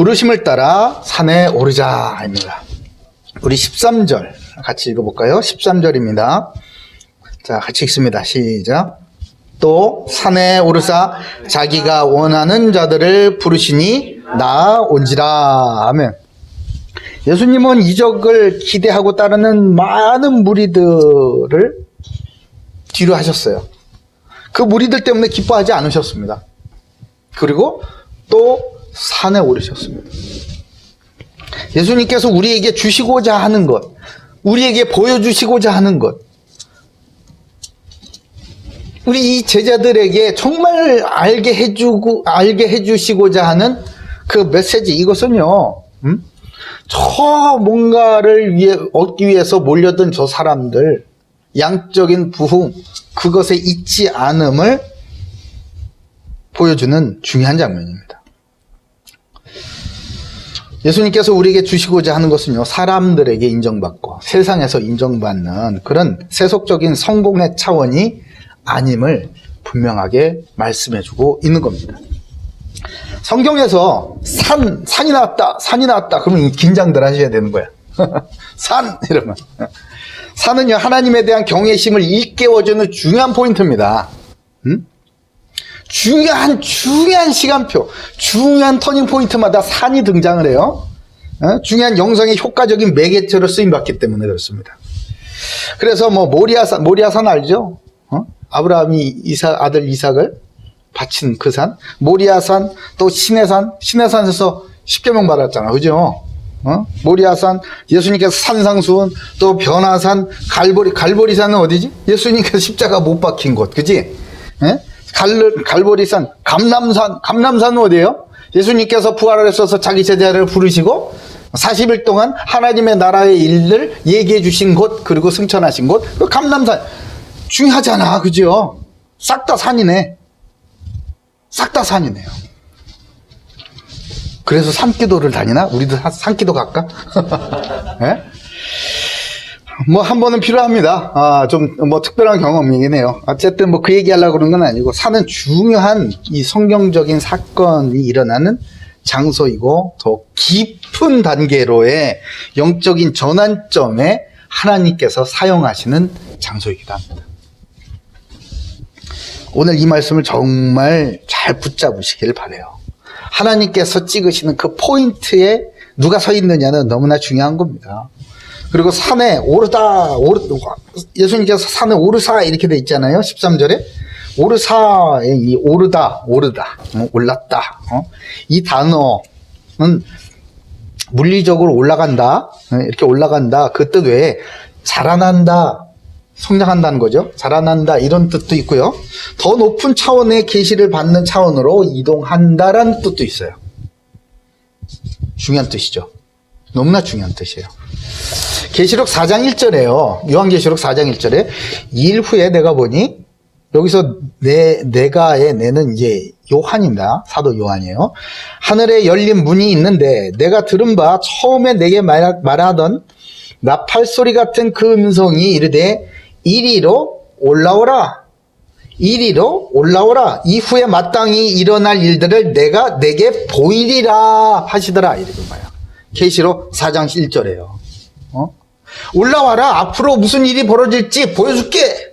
부르심을 따라 산에 오르자입니다. 우리 13절 같이 읽어볼까요? 13절입니다. 자, 같이 읽습니다. 시작. 또 산에 오르사 자기가 원하는 자들을 부르시니 나온지라. 아멘. 예수님은 이적을 기대하고 따르는 많은 무리들을 뒤로 하셨어요. 그 무리들 때문에 기뻐하지 않으셨습니다. 그리고 또 산에 오르셨습니다. 예수님께서 우리에게 주시고자 하는 것, 우리에게 보여주시고자 하는 것, 우리 이 제자들에게 정말 알게 해주시고자 하는 그 메시지, 이것은요, 저 뭔가를 얻기 위해서 몰려든 저 사람들, 양적인 부흥, 그것에 잊지 않음을 보여주는 중요한 장면입니다. 예수님께서 우리에게 주시고자 하는 것은요, 사람들에게 인정받고 세상에서 인정받는 그런 세속적인 성공의 차원이 아님을 분명하게 말씀해주고 있는 겁니다. 성경에서 산이 나왔다 그러면 긴장들 하셔야 되는 거야. 산 이러면 산은요, 하나님에 대한 경외심을 일깨워주는 중요한 포인트입니다. 중요한 시간표, 중요한 터닝 포인트마다 산이 등장을 해요. 중요한 영성의 효과적인 매개체로 쓰임받기 때문에 그렇습니다. 그래서 뭐 모리아산 알죠? 아브라함이 아들 이삭을 바친 그 산, 모리아산, 또 시내산에서 십계명 받았잖아, 그죠? 모리아산, 예수님께서 산상수훈, 또 변화산, 갈보리산은 어디지? 예수님께서 십자가 못 박힌 곳, 그지? 갈보리산, 감람산은 어디예요? 예수님께서 부활을 했어서 자기 제자를 부르시고 40일 동안 하나님의 나라의 일을 얘기해 주신 곳, 그리고 승천하신 곳, 그 감람산. 중요하잖아, 그죠? 싹 다 산이네. 싹 다 산이네요. 그래서 산기도를 다니나? 우리도 산기도 갈까? 네? 뭐 한 번은 필요합니다. 좀 뭐 특별한 경험이긴 해요. 어쨌든 뭐 그 얘기하려고 그런 건 아니고, 산은 중요한 이 성경적인 사건이 일어나는 장소이고 더 깊은 단계로의 영적인 전환점에 하나님께서 사용하시는 장소이기도 합니다. 오늘 이 말씀을 정말 잘 붙잡으시길 바라요. 하나님께서 찍으시는 그 포인트에 누가 서 있느냐는 너무나 중요한 겁니다. 그리고 산에 예수님께서 산에 오르사 이렇게 돼 있잖아요. 13절에 오르사의 이 오르다, 올랐다. 이 단어는 물리적으로 올라간다, 이렇게 올라간다, 그 뜻 외에 자라난다, 성장한다는 거죠. 자라난다, 이런 뜻도 있고요. 더 높은 차원의 계시를 받는 차원으로 이동한다라는 뜻도 있어요. 중요한 뜻이죠. 너무나 중요한 뜻이에요. 계시록 4장 1절에요. 요한계시록 4장 1절에 일 후에 내가 보니, 여기서 내가의 내는 이제 요한입니다. 사도 요한이에요. 하늘에 열린 문이 있는데 내가 들은 바 처음에 내게 말하던 나팔 소리 같은 그 음성이 이르되 이리로 올라오라. 이후에 마땅히 일어날 일들을 내가 내게 보이리라 하시더라. 이렇게 봐요. 계시록 4장 1절에요. 올라와라. 앞으로 무슨 일이 벌어질지 보여줄게.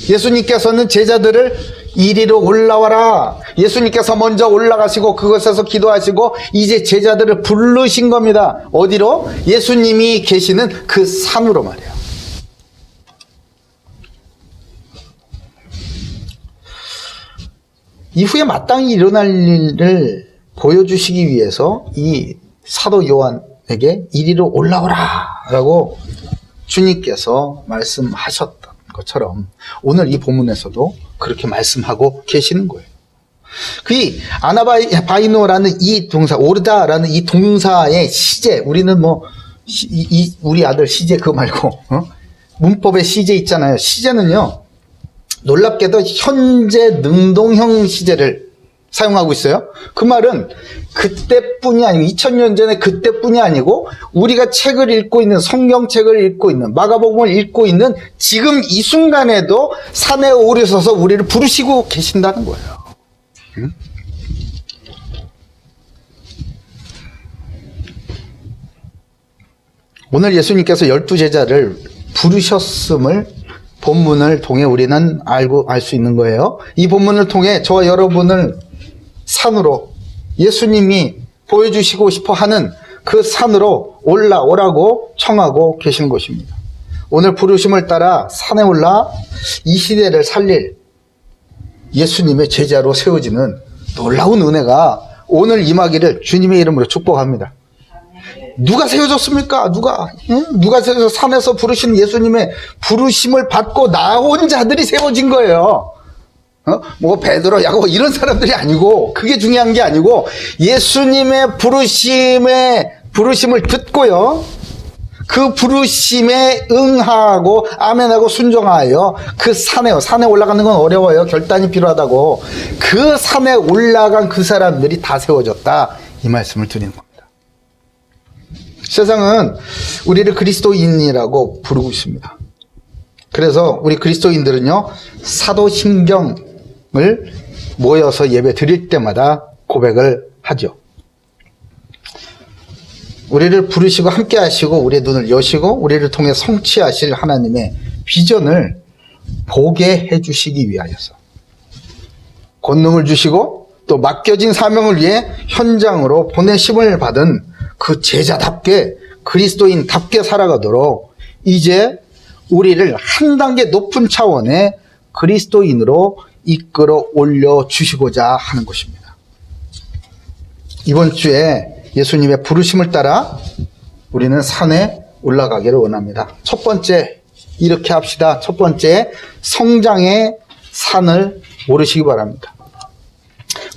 예수님께서는 제자들을 이리로 올라와라. 예수님께서 먼저 올라가시고 그곳에서 기도하시고 이제 제자들을 부르신 겁니다. 어디로? 예수님이 계시는 그 산으로 말이에요. 이후에 마땅히 일어날 일을 보여주시기 위해서 이 사도 요한에게 이리로 올라오라 라고 주님께서 말씀하셨던 것처럼 오늘 이 본문에서도 그렇게 말씀하고 계시는 거예요. 그 아나바이노라는 이 동사, 오르다라는 이 동사의 시제, 우리는 뭐 우리 아들 시제 그거 말고 문법의 시제 있잖아요. 시제는요, 놀랍게도 현재 능동형 시제를 사용하고 있어요. 그 말은 그때뿐이 아니고 2000년 전에 그때뿐이 아니고 우리가 책을 읽고 있는, 성경책을 읽고 있는, 마가복음을 읽고 있는 지금 이 순간에도 산에 오르셔서 우리를 부르시고 계신다는 거예요. 오늘 예수님께서 12제자를 부르셨음을 본문을 통해 우리는 알 수 있는 거예요. 이 본문을 통해 저와 여러분을 산으로 예수님이 보여주시고 싶어 하는 그 산으로 올라오라고 청하고 계시는 것입니다. 오늘 부르심을 따라 산에 올라 이 시대를 살릴 예수님의 제자로 세워지는 놀라운 은혜가 오늘 임하기를 주님의 이름으로 축복합니다. 누가 세워졌습니까? 누가 세워서 산에서 부르신 예수님의 부르심을 받고 나온 자들이 세워진 거예요. 뭐 베드로, 야고보 이런 사람들이 아니고, 그게 중요한 게 아니고 예수님의 부르심을 듣고요, 그 부르심에 응하고 아멘하고 순종하여 그 산에 올라가는 건 어려워요. 결단이 필요하다고. 그 산에 올라간 그 사람들이 다 세워졌다, 이 말씀을 드리는 겁니다. 세상은 우리를 그리스도인이라고 부르고 있습니다. 그래서 우리 그리스도인들은요, 사도신경을 모여서 예배 드릴 때마다 고백을 하죠. 우리를 부르시고 함께 하시고 우리의 눈을 여시고 우리를 통해 성취하실 하나님의 비전을 보게 해주시기 위하여서 권능을 주시고 또 맡겨진 사명을 위해 현장으로 보내심을 받은 그 제자답게, 그리스도인답게 살아가도록 이제 우리를 한 단계 높은 차원의 그리스도인으로 이끌어 올려주시고자 하는 것입니다. 이번 주에 예수님의 부르심을 따라 우리는 산에 올라가기를 원합니다. 첫 번째, 이렇게 합시다. 첫 번째, 성장의 산을 오르시기 바랍니다.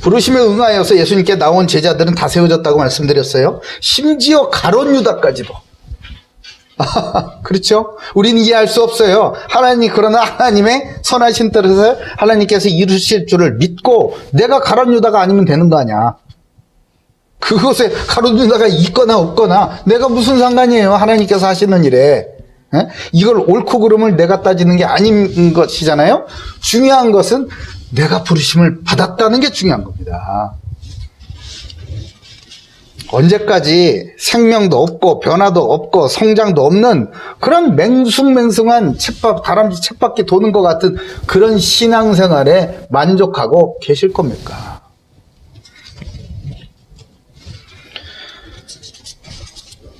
부르심에 응하여서 예수님께 나온 제자들은 다 세워졌다고 말씀드렸어요. 심지어 가룟 유다까지도. 그렇죠? 우리는 이해할 수 없어요. 그러나 하나님의 선하신 뜻을 하나님께서 이루실 줄을 믿고 내가 가룟 유다가 아니면 되는 거 아니야. 그곳에 가룟 유다가 있거나 없거나 내가 무슨 상관이에요. 하나님께서 하시는 일에. 이걸 옳고 그름을 내가 따지는 게 아닌 것이잖아요. 중요한 것은 내가 부르심을 받았다는 게 중요한 겁니다. 언제까지 생명도 없고 변화도 없고 성장도 없는 그런 맹숭맹숭한 다람쥐 쳇바퀴 도는 것 같은 그런 신앙생활에 만족하고 계실 겁니까?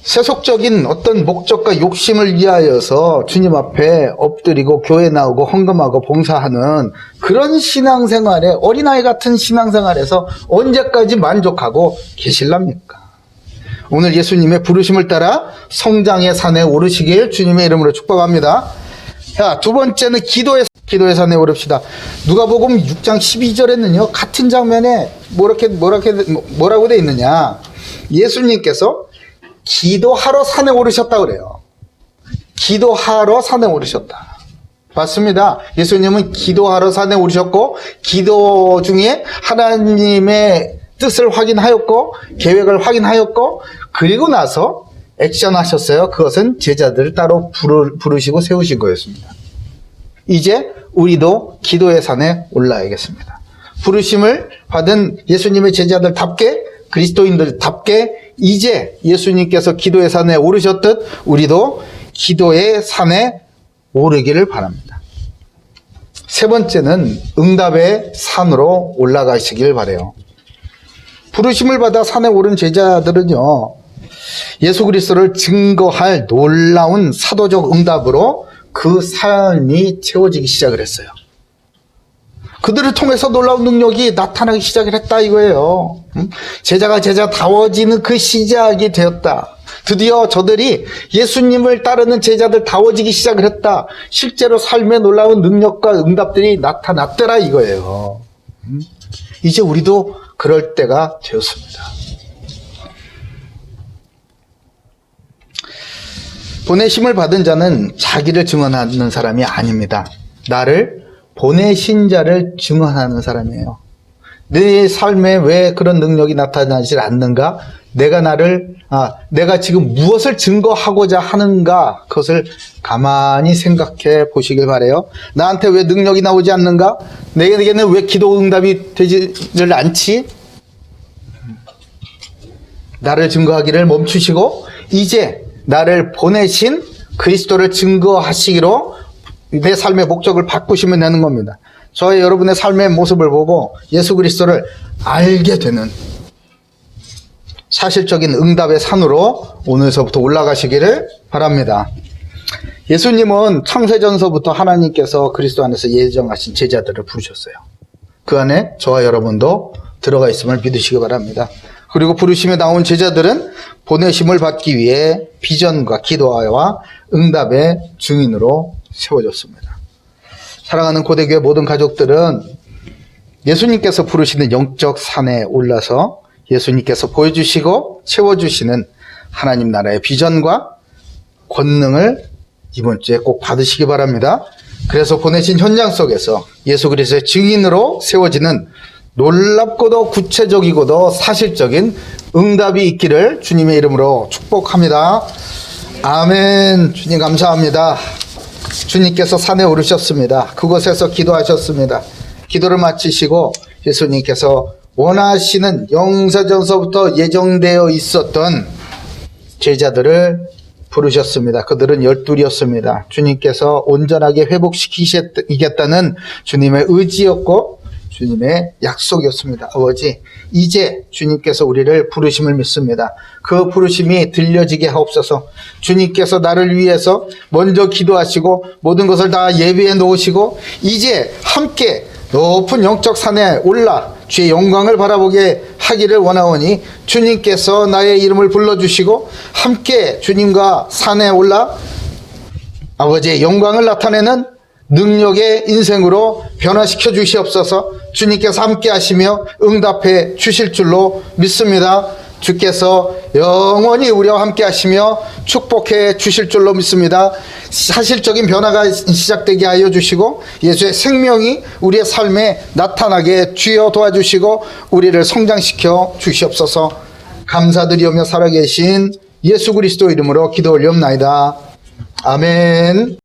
세속적인 어떤 목적과 욕심을 위하여서 주님 앞에 엎드리고 교회 나오고 헌금하고 봉사하는 그런 신앙생활에, 어린아이 같은 신앙생활에서 언제까지 만족하고 계실랍니까? 오늘 예수님의 부르심을 따라 성장의 산에 오르시길 주님의 이름으로 축복합니다. 자, 두 번째는 기도의 산에 오릅시다. 누가복음 6장 12절에는요, 같은 장면에 뭐라고 돼 있느냐. 예수님께서 기도하러 산에 오르셨다고 그래요. 기도하러 산에 오르셨다. 맞습니다. 예수님은 기도하러 산에 오르셨고, 기도 중에 하나님의 뜻을 확인하였고, 계획을 확인하였고, 그리고 나서 액션 하셨어요. 그것은 제자들을 따로 부르시고 세우신 거였습니다. 이제 우리도 기도의 산에 올라야겠습니다. 부르심을 받은 예수님의 제자들답게, 그리스도인들답게 이제 예수님께서 기도의 산에 오르셨듯 우리도 기도의 산에 오르기를 바랍니다. 세 번째는 응답의 산으로 올라가시길 바라요. 부르심을 받아 산에 오른 제자들은요, 예수 그리스도를 증거할 놀라운 사도적 응답으로 그 삶이 채워지기 시작을 했어요. 그들을 통해서 놀라운 능력이 나타나기 시작을 했다 이거예요. 제자가 제자다워지는 그 시작이 되었다. 드디어 저들이 예수님을 따르는 제자들다워지기 시작을 했다. 실제로 삶에 놀라운 능력과 응답들이 나타났더라 이거예요. 이제 우리도 그럴 때가 되었습니다. 보내심을 받은 자는 자기를 증언하는 사람이 아닙니다. 나를 보내신 자를 증언하는 사람이에요. 내 삶에 왜 그런 능력이 나타나지 않는가? 내가 지금 무엇을 증거하고자 하는가? 그것을 가만히 생각해 보시길 바라요. 나한테 왜 능력이 나오지 않는가? 내게는 왜 기도 응답이 되지를 않지? 나를 증거하기를 멈추시고 이제 나를 보내신 그리스도를 증거하시기로 내 삶의 목적을 바꾸시면 되는 겁니다. 저의 여러분의 삶의 모습을 보고 예수 그리스도를 알게 되는 사실적인 응답의 산으로 오늘서부터 올라가시기를 바랍니다. 예수님은 창세전서부터 하나님께서 그리스도 안에서 예정하신 제자들을 부르셨어요. 그 안에 저와 여러분도 들어가 있음을 믿으시기 바랍니다. 그리고 부르심에 나온 제자들은 보내심을 받기 위해 비전과 기도와 응답의 증인으로 세워졌습니다. 사랑하는 고대교회 모든 가족들은 예수님께서 부르시는 영적 산에 올라서 예수님께서 보여주시고 채워주시는 하나님 나라의 비전과 권능을 이번 주에 꼭 받으시기 바랍니다. 그래서 보내신 현장 속에서 예수 그리스도의 증인으로 세워지는 놀랍고도 구체적이고도 사실적인 응답이 있기를 주님의 이름으로 축복합니다. 아멘. 주님 감사합니다. 주님께서 산에 오르셨습니다. 그곳에서 기도하셨습니다. 기도를 마치시고 예수님께서 원하시는 영사전서부터 예정되어 있었던 제자들을 부르셨습니다. 그들은 12이었습니다. 주님께서 온전하게 회복시키시겠다는 주님의 의지였고 주님의 약속이었습니다. 아버지, 이제 주님께서 우리를 부르심을 믿습니다. 그 부르심이 들려지게 하옵소서. 주님께서 나를 위해서 먼저 기도하시고 모든 것을 다 예비해 놓으시고 이제 함께 높은 영적 산에 올라 주의 영광을 바라보게 하기를 원하오니 주님께서 나의 이름을 불러주시고 함께 주님과 산에 올라 아버지의 영광을 나타내는 능력의 인생으로 변화시켜 주시옵소서. 주님께서 함께 하시며 응답해 주실 줄로 믿습니다. 주께서 영원히 우리와 함께 하시며 축복해 주실 줄로 믿습니다. 사실적인 변화가 시작되게 하여 주시고 예수의 생명이 우리의 삶에 나타나게 주여 도와주시고 우리를 성장시켜 주시옵소서. 감사드리오며 살아계신 예수 그리스도 이름으로 기도 올리옵나이다. 아멘.